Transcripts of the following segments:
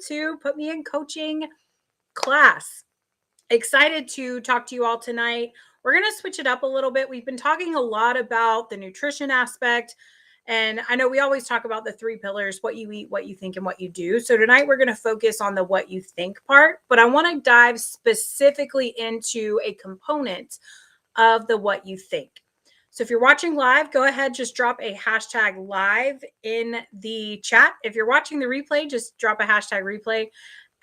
to Put Me in Coaching class. Excited to talk to you all tonight. We're going to switch it up a little bit. We've been talking a lot about the nutrition aspect. And I know we always talk about the 3 pillars: what you eat, what you think, and what you do. So tonight we're going to focus on the what you think part, but I want to dive specifically into a component of the what you think. So if you're watching live, go ahead, just drop a hashtag live in the chat. If you're watching the replay, just drop a hashtag replay.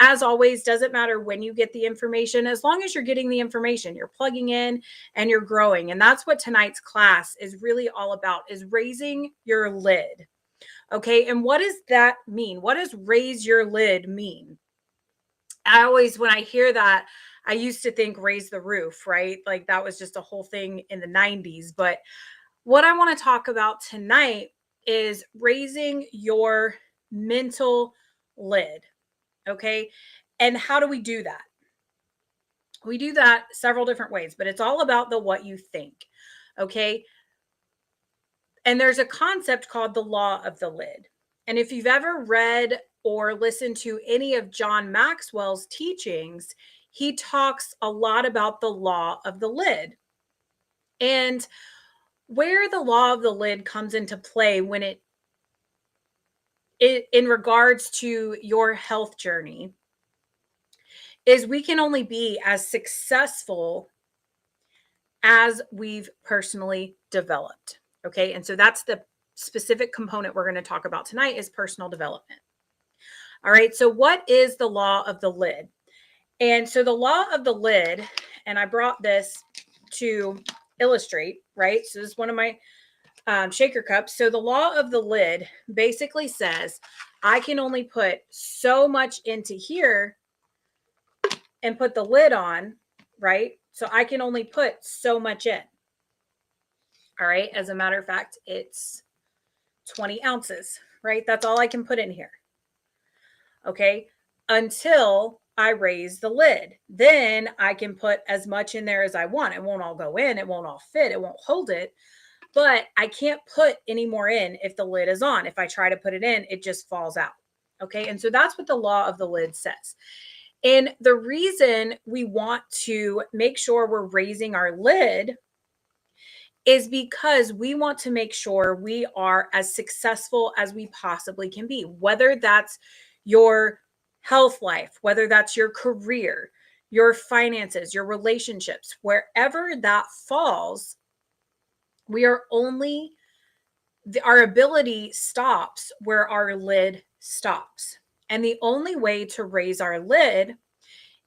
As always, doesn't matter when you get the information, as long as you're getting the information, you're plugging in and you're growing. And that's what tonight's class is really all about, is raising your lid. Okay. And what does that mean? What does raise your lid mean? I always, when I hear that, I used to think raise the roof, right? Like that was just a whole thing in the 90s. But what I want to talk about tonight is raising your mental lid. Okay. And how do we do that? We do that several different ways, but it's all about the what you think. Okay. And there's a concept called the law of the lid. And if you've ever read or listened to any of John Maxwell's teachings, he talks a lot about the law of the lid. And where the law of the lid comes into play when it in regards to your health journey is we can only be as successful as we've personally developed. Okay. And so that's the specific component we're going to talk about tonight, is personal development. All right. So what is the law of the lid? And so the law of the lid, and I brought this to illustrate, right? So this is one of my shaker cups. So the law of the lid basically says I can only put so much into here and put the lid on, right? So I can only put so much in. All right. As a matter of fact, it's 20 ounces, right? That's all I can put in here. Okay. Until I raise the lid, then I can put as much in there as I want. It won't all go in. It won't all fit. It won't hold it. But I can't put any more in if the lid is on. If I try to put it in, it just falls out. Okay. And so that's what the law of the lid says. And the reason we want to make sure we're raising our lid is because we want to make sure we are as successful as we possibly can be, whether that's your health life, whether that's your career, your finances, your relationships, wherever that falls. We are only, our ability stops where our lid stops. And the only way to raise our lid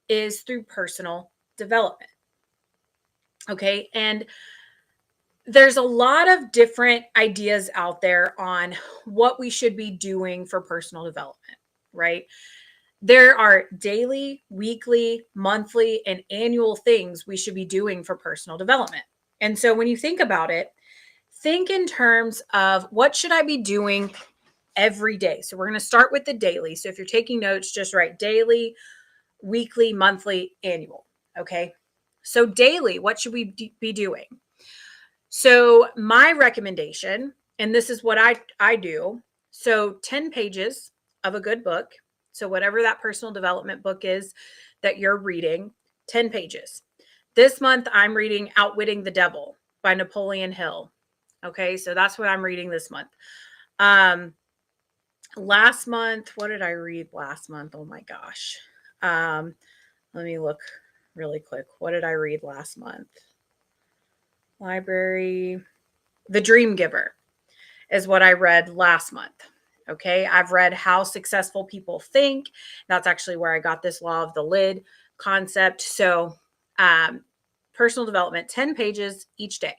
is through personal development. Okay. And there's a lot of different ideas out there on what we should be doing for personal development, right? There are daily, weekly, monthly, and annual things we should be doing for personal development. And so when you think about it, think in terms of what should I be doing every day? So we're going to start with the daily. So if you're taking notes, just write daily, weekly, monthly, annual. Okay. So daily, what should we be doing? So my recommendation, and this is what I do. So 10 pages of a good book. So whatever that personal development book is that you're reading, 10 pages. This month, I'm reading Outwitting the Devil by Napoleon Hill. Okay. So that's what I'm reading this month. Last month, what did I read last month? Oh my gosh. Let me look really quick. What did I read last month? Library. The Dream Giver is what I read last month. Okay. I've read How Successful People Think. That's actually where I got this law of the lid concept. So, personal development, 10 pages each day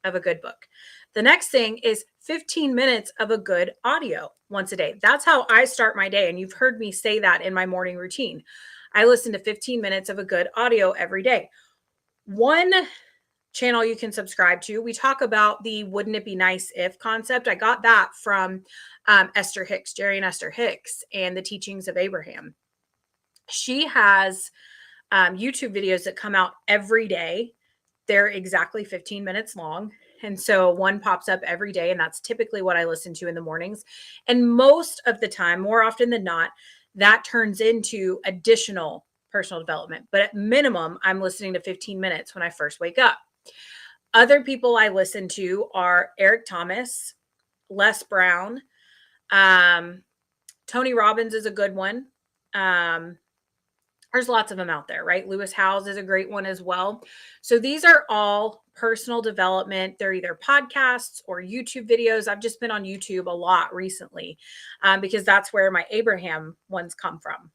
of a good book. The next thing is 15 minutes of a good audio once a day. That's how I start my day. And you've heard me say that in my morning routine. I listen to 15 minutes of a good audio every day. One channel you can subscribe to, we talk about the wouldn't it be nice if concept. I got that from Esther Hicks, Jerry and Esther Hicks, and the Teachings of Abraham. She has YouTube videos that come out every day. They're exactly 15 minutes long. And so one pops up every day, and that's typically what I listen to in the mornings. And most of the time, more often than not, that turns into additional personal development. But at minimum, I'm listening to 15 minutes when I first wake up. Other people I listen to are Eric Thomas, Les Brown, Tony Robbins is a good one. There's lots of them out there, right? Lewis Howes is a great one as well. So these are all personal development. They're either podcasts or YouTube videos. I've just been on YouTube a lot recently because that's where my Abraham ones come from.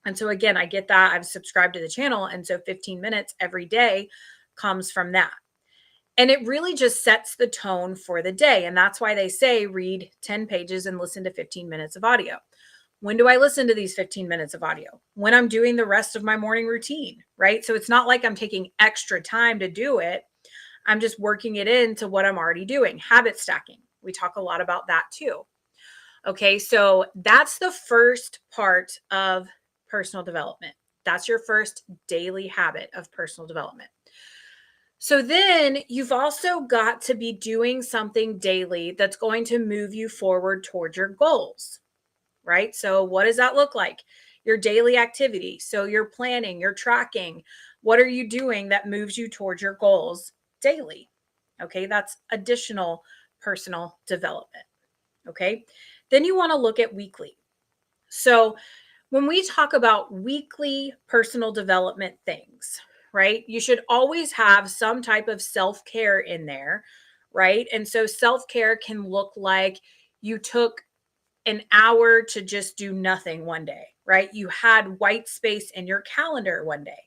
And so again, I get that. I've subscribed to the channel. And so 15 minutes every day comes from that. And it really just sets the tone for the day. And that's why they say read 10 pages and listen to 15 minutes of audio. When do I listen to these 15 minutes of audio? When I'm doing the rest of my morning routine, right? So it's not like I'm taking extra time to do it. I'm just working it into what I'm already doing. Habit stacking. We talk a lot about that too. Okay, so that's the first part of personal development. That's your first daily habit of personal development. So then you've also got to be doing something daily that's going to move you forward towards your goals, right? So what does that look like? Your daily activity. So you're planning, you're tracking. What are you doing that moves you towards your goals daily? Okay, that's additional personal development. Okay, then you want to look at weekly. So when we talk about weekly personal development things, right, you should always have some type of self-care in there, right? And so self-care can look like you took an hour to just do nothing one day, right? You had white space in your calendar one day,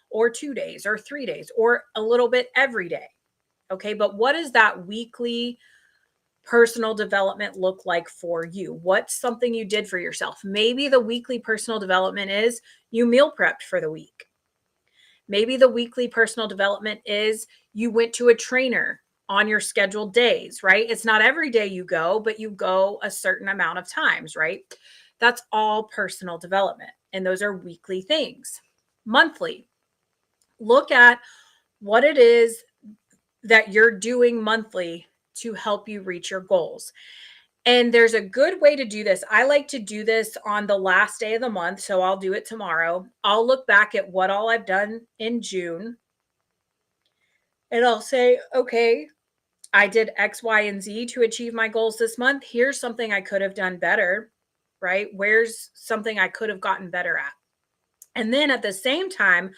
or 2 days, or 3 days, or a little bit every day. Okay, but what is that weekly personal development look like for you? What's something you did for yourself? Maybe the weekly personal development is you meal prepped for the week. Maybe the weekly personal development is you went to a trainer on your scheduled days, right? It's not every day you go, but you go a certain amount of times, right? That's all personal development. And those are weekly things. Monthly, look at what it is that you're doing monthly to help you reach your goals. And there's a good way to do this. I like to do this on the last day of the month. So I'll do it tomorrow. I'll look back at what all I've done in June. And I'll say, okay, I did X, Y, and Z to achieve my goals this month. Here's something I could have done better, right? Where's something I could have gotten better at? And then at the same time,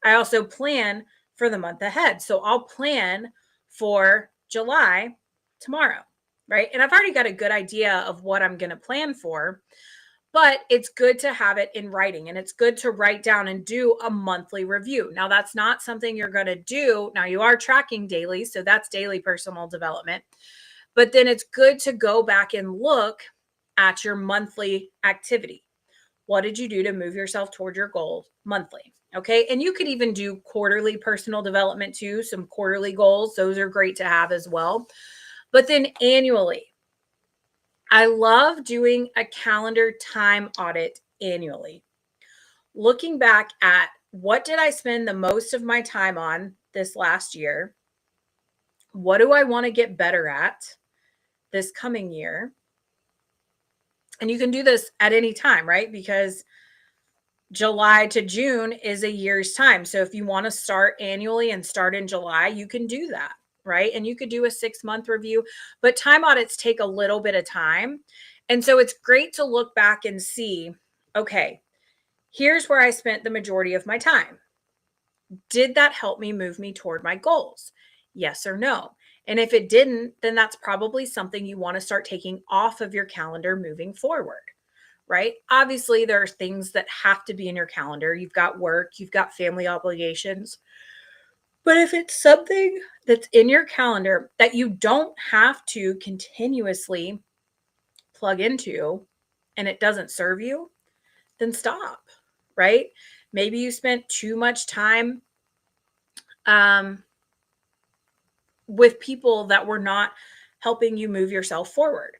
I also plan for the month ahead. So I'll plan for July tomorrow, right? And I've already got a good idea of what I'm going to plan for, but it's good to have it in writing, and it's good to write down and do a monthly review. Now, that's not something you're going to do. Now, you are tracking daily, so that's daily personal development. But then it's good to go back and look at your monthly activity. What did you do to move yourself toward your goal monthly? Okay. And you could even do quarterly personal development too, some quarterly goals. Those are great to have as well. But then annually, I love doing a calendar time audit annually. Looking back at what did I spend the most of my time on this last year? What do I want to get better at this coming year? And you can do this at any time, right? Because July to June is a year's time. So if you want to start annually and start in July, you can do that, right? And you could do a 6-month review, but time audits take a little bit of time. And so it's great to look back and see, okay, here's where I spent the majority of my time. Did that help me move me toward my goals? Yes or no? And if it didn't, then that's probably something you want to start taking off of your calendar moving forward, right? Obviously, there are things that have to be in your calendar. You've got work, you've got family obligations. But if it's something that's in your calendar that you don't have to continuously plug into and it doesn't serve you, then stop, right? Maybe you spent too much time with people that were not helping you move yourself forward.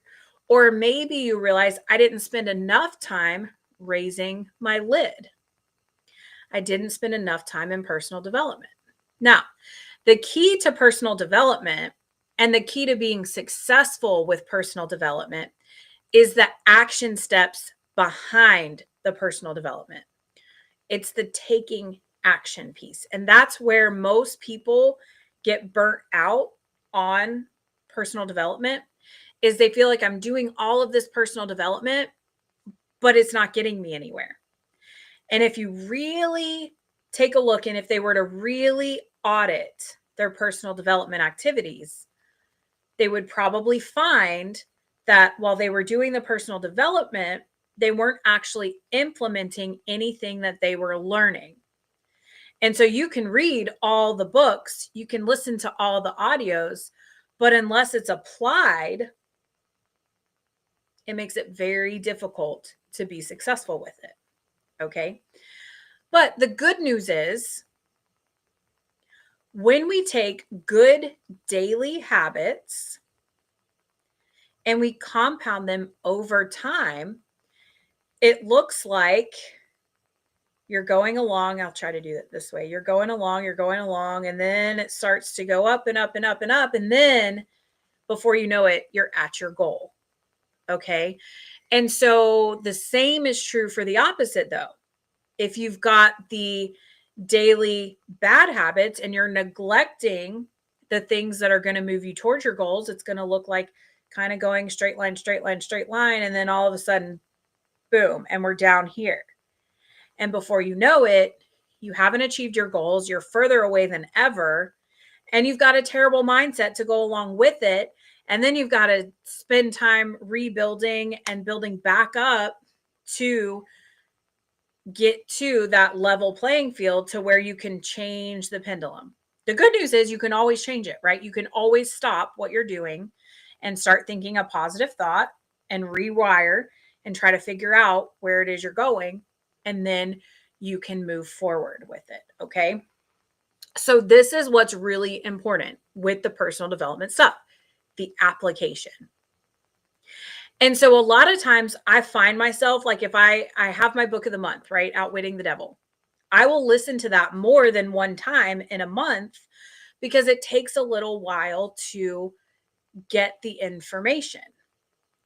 Or maybe you realize I didn't spend enough time raising my lid. I didn't spend enough time in personal development. Now, the key to personal development and the key to being successful with personal development is the action steps behind the personal development. It's the taking action piece. And that's where most people get burnt out on personal development, is they feel like I'm doing all of this personal development, but it's not getting me anywhere. And if you really take a look, and if they were to really audit their personal development activities, they would probably find that while they were doing the personal development, they weren't actually implementing anything that they were learning. And so you can read all the books, you can listen to all the audios, but unless it's applied, it makes it very difficult to be successful with it. Okay. But the good news is, when we take good daily habits and we compound them over time, it looks like you're going along. I'll try to do it this way. You're going along, and then it starts to go up and up and up and up. And then before you know it, you're at your goal. Okay. And so the same is true for the opposite, though. If you've got the daily bad habits and you're neglecting the things that are going to move you towards your goals, it's going to look like kind of going straight line, straight line, straight line. And then all of a sudden, boom, and we're down here. And before you know it, you haven't achieved your goals. You're further away than ever. And you've got a terrible mindset to go along with it. And then you've got to spend time rebuilding and building back up to get to that level playing field to where you can change the pendulum. The good news is you can always change it, right? You can always stop what you're doing and start thinking a positive thought and rewire and try to figure out where it is you're going. And then you can move forward with it. Okay. So this is what's really important with the personal development stuff, the application. And so a lot of times I find myself, like, if I have my book of the month, right? Outwitting the Devil. I will listen to that more than one time in a month because it takes a little while to get the information.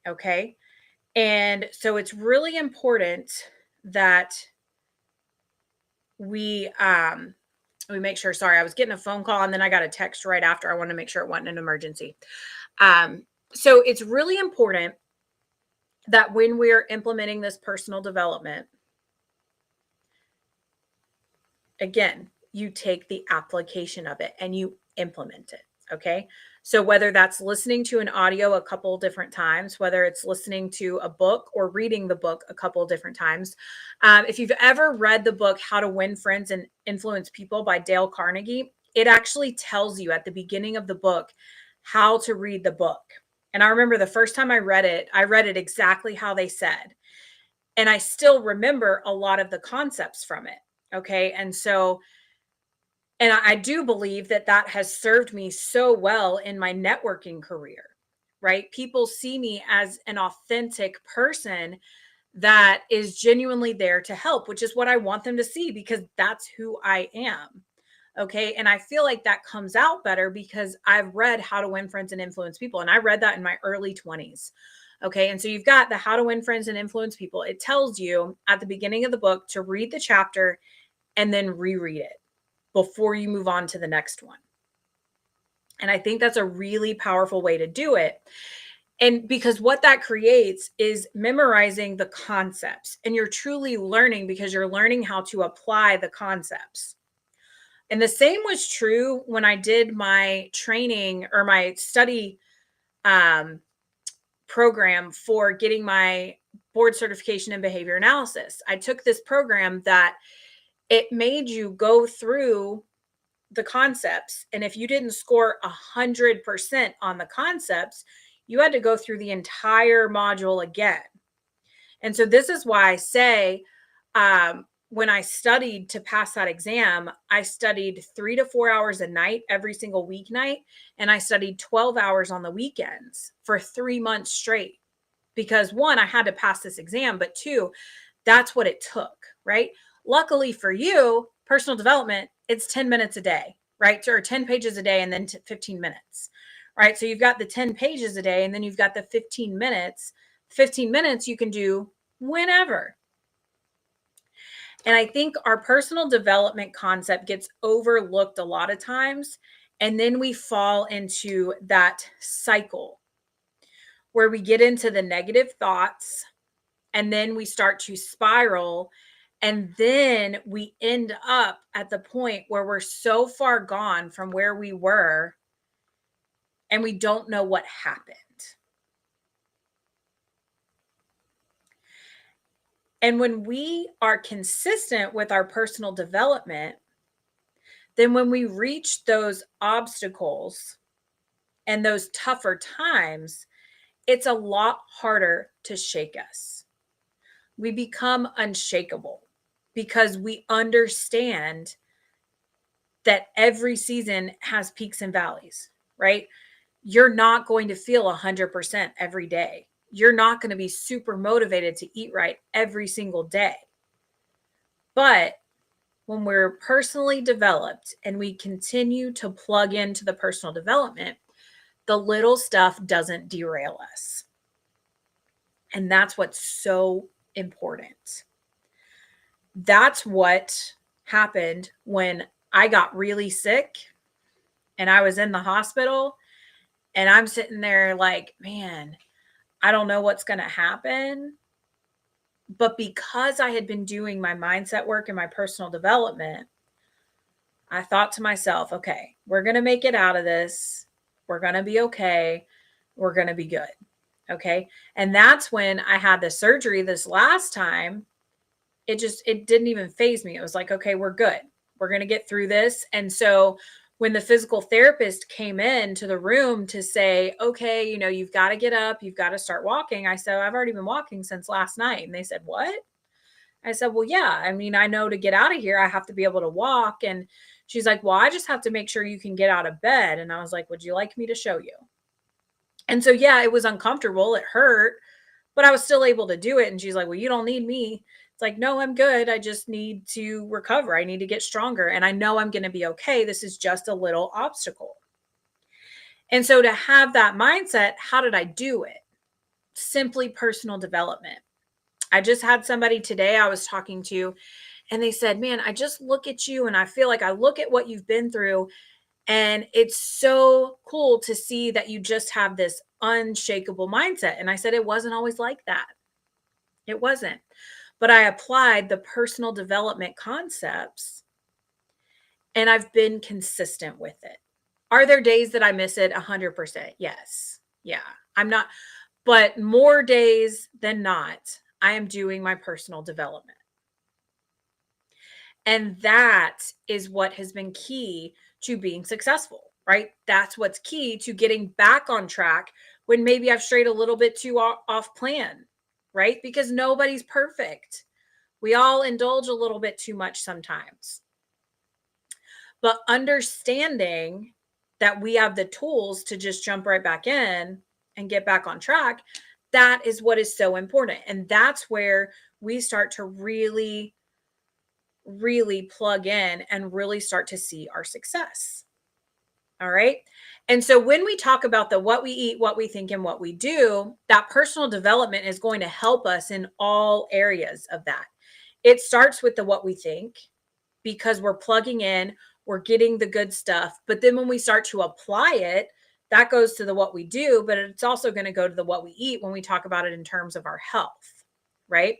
Okay. And so it's really important that we make sure, sorry, I was getting a phone call and then I got a text right after. I wanted to make sure it wasn't an emergency. So it's really important that when we're implementing this personal development, again, you take the application of it and you implement it. Okay. So whether that's listening to an audio a couple different times, whether it's listening to a book or reading the book a couple different times. If you've ever read the book, How to Win Friends and Influence People by Dale Carnegie, it actually tells you at the beginning of the book how to read the book. And I remember the first time I read it exactly how they said. And I still remember a lot of the concepts from it. Okay. And so, and I do believe that that has served me so well in my networking career, right? People see me as an authentic person that is genuinely there to help, which is what I want them to see because that's who I am. Okay. And I feel like that comes out better because I've read How to Win Friends and Influence People. And I read that in my early 20s. Okay. And so you've got the How to Win Friends and Influence People. It tells you at the beginning of the book to read the chapter and then reread it before you move on to the next one. And I think that's a really powerful way to do it. And because what that creates is memorizing the concepts, and you're truly learning because you're learning how to apply the concepts. And the same was true when I did my training or my study program for getting my board certification in behavior analysis. I took this program that it made you go through the concepts. And if you didn't score 100% on the concepts, you had to go through the entire module again. And so this is why I say, when I studied to pass that exam, I studied 3 to 4 hours a night every single weeknight. And I studied 12 hours on the weekends for 3 months straight. Because one, I had to pass this exam, but two, that's what it took, right? Luckily for you, personal development, it's 10 minutes a day, right? Or 10 pages a day and then 15 minutes, right? So you've got the 10 pages a day and then you've got the 15 minutes. 15 minutes you can do whenever. And I think our personal development concept gets overlooked a lot of times. And then we fall into that cycle where we get into the negative thoughts and then we start to spiral. And then we end up at the point where we're so far gone from where we were and we don't know what happened. And when we are consistent with our personal development, then when we reach those obstacles and those tougher times, it's a lot harder to shake us. We become unshakable because we understand that every season has peaks and valleys, right? You're not going to feel 100% every day. You're not going to be super motivated to eat right every single day. But when we're personally developed and we continue to plug into the personal development, the little stuff doesn't derail us. And that's what's so important. That's what happened when I got really sick and I was in the hospital and I'm sitting there like, man, I don't know what's going to happen. But because I had been doing my mindset work and my personal development, I thought to myself, okay, we're going to make it out of this. We're going to be okay. We're going to be good. Okay. And that's when I had the surgery this last time. It didn't even faze me. It was like, okay, we're good. We're going to get through this. And so when the physical therapist came in to the room to say, okay, you've got to get up, you've got to start walking. I said, I've already been walking since last night. And they said, what? I said, well, yeah, I mean, I know to get out of here, I have to be able to walk. And she's like, well, I just have to make sure you can get out of bed. And I was like, would you like me to show you? And so, yeah, it was uncomfortable. It hurt, but I was still able to do it. And she's like, well, you don't need me. It's like, no, I'm good. I just need to recover. I need to get stronger. And I know I'm going to be okay. This is just a little obstacle. And so to have that mindset, how did I do it? Simply personal development. I just had somebody today I was talking to, and they said, man, I just look at you and I feel like I look at what you've been through. And it's so cool to see that you just have this unshakable mindset. And I said, it wasn't always like that. It wasn't. But I applied the personal development concepts and I've been consistent with it. Are there days that I miss it 100%? Yes. Yeah. I'm not, but more days than not, I am doing my personal development. And that is what has been key to being successful, right? That's what's key to getting back on track when maybe I've strayed a little bit too off plan, right? Because nobody's perfect. We all indulge a little bit too much sometimes. But understanding that we have the tools to just jump right back in and get back on track, that is what is so important. And that's where we start to really plug in and really start to see our success. All right. And so when we talk about the what we eat, what we think, and what we do, that personal development is going to help us in all areas of that. It starts with the what we think because we're plugging in, we're getting the good stuff. But then when we start to apply it, that goes to the what we do, but it's also going to go to the what we eat when we talk about it in terms of our health. Right.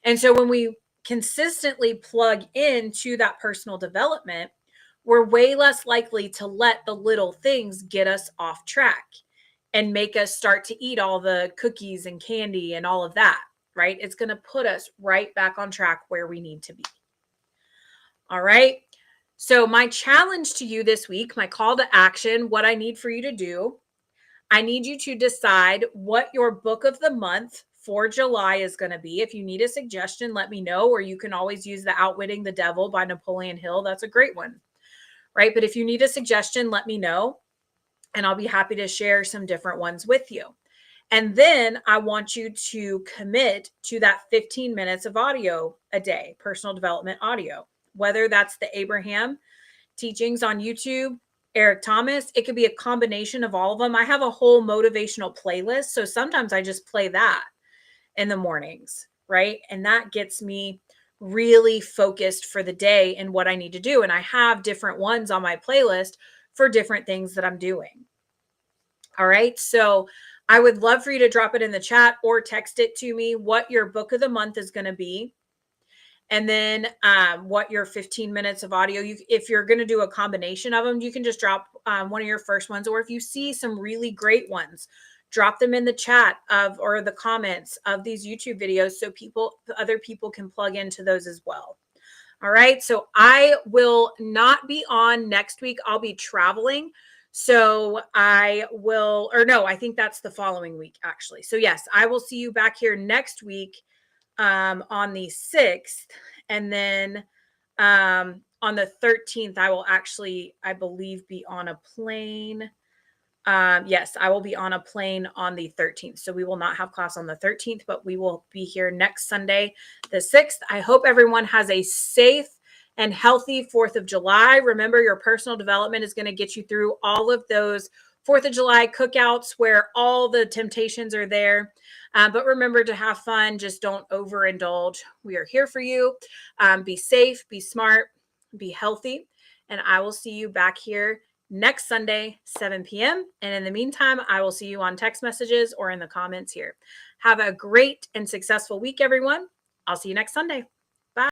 And so when we consistently plug into that personal development, we're way less likely to let the little things get us off track and make us start to eat all the cookies and candy and all of that, right? It's going to put us right back on track where we need to be. All right. So my challenge to you this week, my call to action, what I need for you to do, I need you to decide what your book of the month for July is going to be. If you need a suggestion, let me know, or you can always use the Outwitting the Devil by Napoleon Hill. That's a great one, right? But if you need a suggestion, let me know, and I'll be happy to share some different ones with you. And then I want you to commit to that 15 minutes of audio a day, personal development audio, whether that's the Abraham teachings on YouTube, Eric Thomas. It could be a combination of all of them. I have a whole motivational playlist. So sometimes I just play that in the mornings. right? And that gets me really focused for the day and what I need to do. And I have different ones on my playlist for different things that I'm doing. All right. So I would love for you to drop it in the chat or text it to me what your book of the month is going to be. And then what your 15 minutes of audio, if you're going to do a combination of them, you can just drop one of your first ones. Or if you see some really great ones, drop them in the chat or the comments of these YouTube videos so other people can plug into those as well. All right. So I will not be on next week. I'll be traveling. So I think that's the following week, actually. So yes, I will see you back here next week on the 6th. And then on the 13th, I will actually, I believe, be on a plane. Yes, I will be on a plane on the 13th. So we will not have class on the 13th, but we will be here next Sunday, the 6th. I hope everyone has a safe and healthy 4th of July. Remember, your personal development is going to get you through all of those 4th of July cookouts where all the temptations are there. But remember to have fun. Just don't overindulge. We are here for you. Be safe, be smart, be healthy. And I will see you back here next Sunday, 7 p.m. And in the meantime, I will see you on text messages or in the comments here. Have a great and successful week, everyone. I'll see you next Sunday.